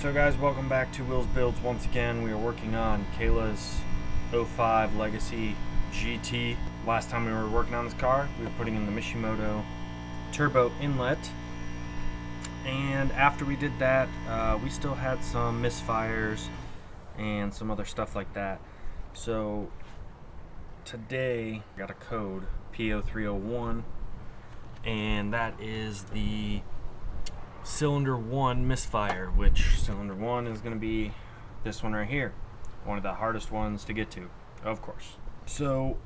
So guys, welcome back to Will's Builds once again. We are working on Kayla's 05 Legacy GT. Last time we were working on this car, we were putting in the Mishimoto turbo inlet. And after we did that, we still had some misfires and some other stuff like that. So today, I got a code, p0301, and that is the cylinder 1 misfire, which cylinder 1 is going to be this one right here, one of the hardest ones to get to, of course. So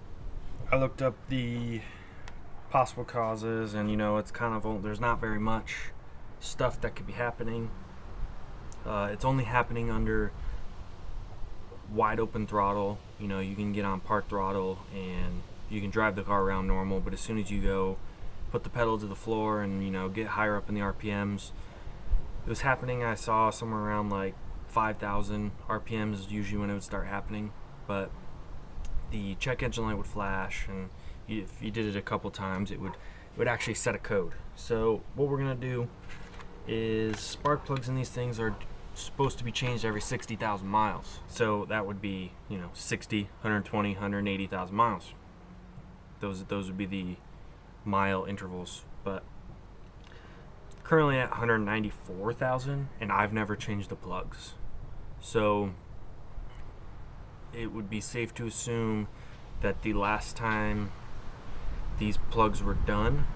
I looked up the possible causes, and you know, it's kind of, there's not very much stuff that could be happening. It's only happening under wide open throttle. You know, you can get on park throttle and you can drive the car around normal, but as soon as you go put the pedal to the floor and, you know, get higher up in the RPMs. It was happening, I saw somewhere around like 5,000 RPMs is usually when it would start happening, but the check engine light would flash, and if you did it a couple times, it would actually set a code. So what we're gonna do is, spark plugs in these things are supposed to be changed every 60,000 miles. So that would be, you know, 60, 120, 180,000 miles. Those would be the mile intervals, but currently at 194,000, and I've never changed the plugs, so it would be safe to assume that the last time these plugs were done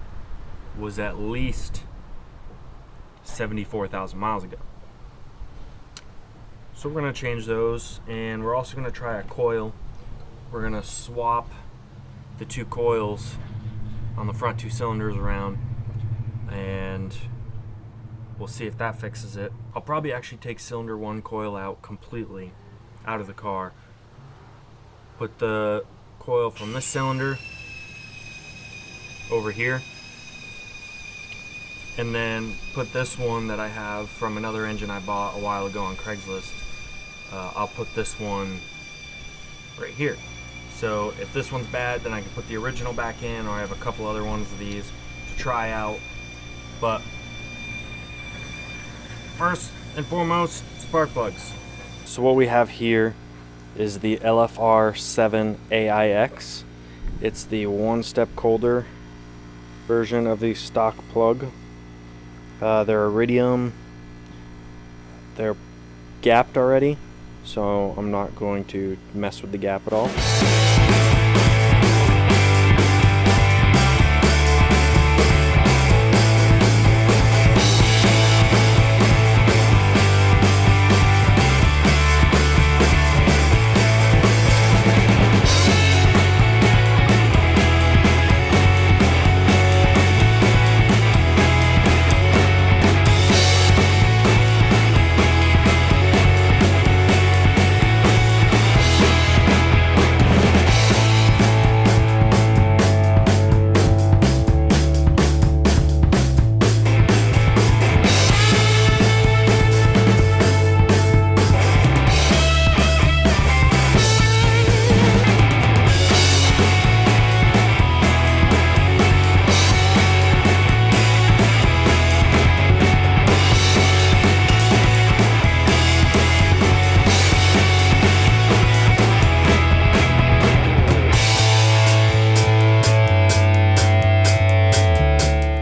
was at least 74,000 miles ago. So we're going to change those, and we're also going to try a coil. We're going to swap the two coils on the front two cylinders around, and we'll see if that fixes it. I'll probably actually take cylinder 1 coil out completely out of the car, put the coil from this cylinder over here, and then put this one that I have from another engine I bought a while ago on Craigslist. I'll put this one right here. So if this one's bad, then I can put the original back in, or I have a couple other ones of these to try out. But first and foremost, spark plugs. So what we have here is the LFR7AIX. It's the one-step colder version of the stock plug. They're iridium. They're gapped already, so I'm not going to mess with the gap at all.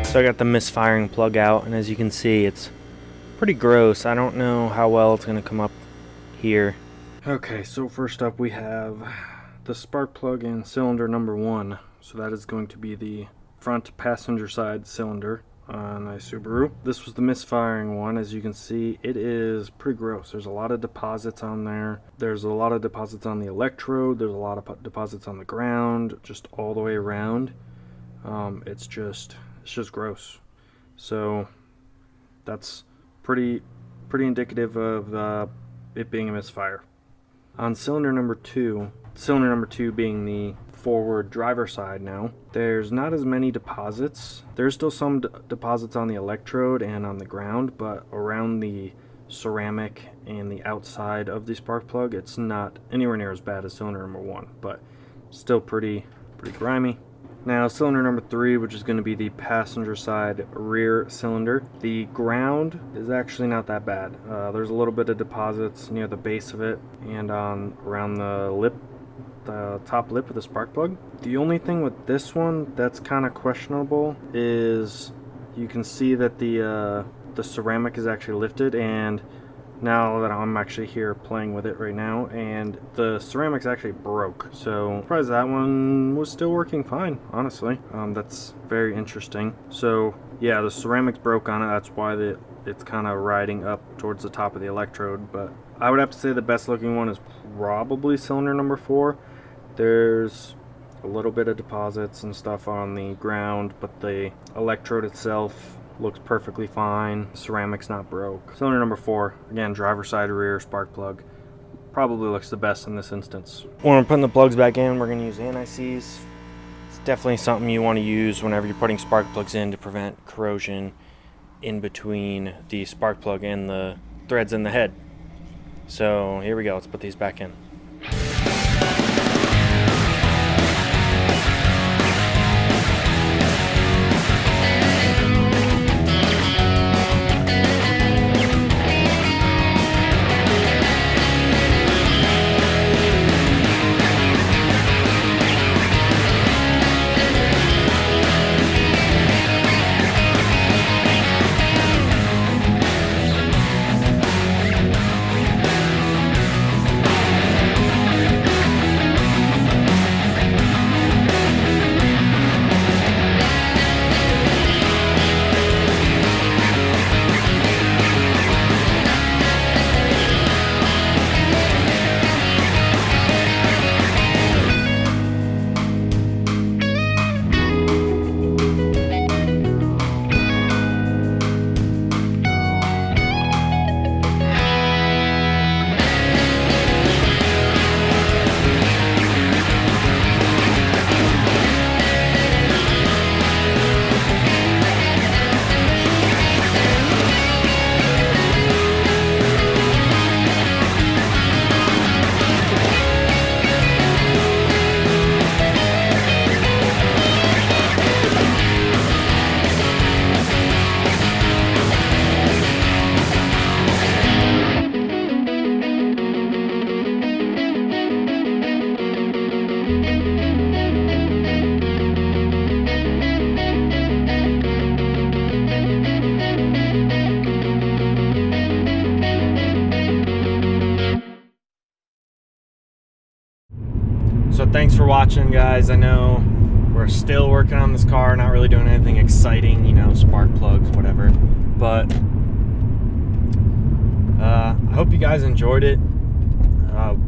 So I got the misfiring plug out, and as you can see, it's pretty gross. I don't know how well it's going to come up here. Okay, so first up we have the spark plug in cylinder number 1. So that is going to be the front passenger side cylinder on a Subaru. This was the misfiring one. As you can see, it is pretty gross. There's a lot of deposits on there. There's a lot of deposits on the electrode. There's a lot of deposits on the ground, just all the way around. It's just gross. So that's pretty indicative of it being a misfire. On cylinder number 2 being the forward driver side now, there's not as many deposits. There's still some deposits on the electrode and on the ground, but around the ceramic and the outside of the spark plug, it's not anywhere near as bad as cylinder number 1, but still pretty grimy. Now cylinder number 3, which is going to be the passenger side rear cylinder. The ground is actually not that bad. There's a little bit of deposits near the base of it and around the lip, the top lip of the spark plug. The only thing with this one that's kind of questionable is you can see that the ceramic is actually lifted, and now that I'm actually here playing with it right now, and the ceramic's actually broke. So I'm surprised that one was still working fine, honestly. That's very interesting. So yeah, the ceramic's broke on it. That's why it's kind of riding up towards the top of the electrode. But I would have to say the best looking one is probably cylinder number 4. There's a little bit of deposits and stuff on the ground, but the electrode itself looks perfectly fine. Ceramic's not broke. Cylinder number 4, again, driver side rear spark plug, probably looks the best in this instance. When we're putting the plugs back in, we're going to use anti-seize. It's definitely something you want to use whenever you're putting spark plugs in to prevent corrosion in between the spark plug and the threads in the head. So here we go, let's put these back in. So thanks for watching, guys. I know we're still working on this car, not really doing anything exciting, you know, spark plugs, whatever. But I hope you guys enjoyed it.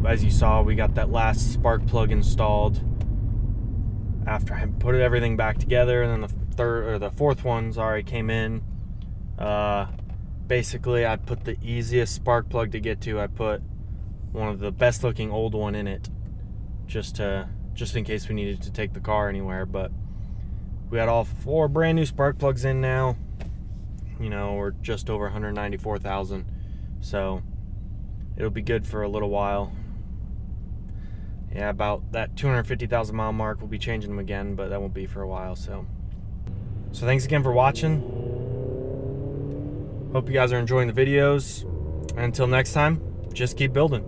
As you saw, we got that last spark plug installed after I put everything back together, and then the fourth one, sorry, came in. Basically, I put the easiest spark plug to get to. I put one of the best looking old one in it, just in case we needed to take the car anywhere. But we got all 4 brand new spark plugs in now. You know, we're just over 194,000, so it'll be good for a little while. Yeah, about that 250,000 mile mark, we'll be changing them again, but that won't be for a while. So thanks again for watching. Hope you guys are enjoying the videos, and until next time, just keep building.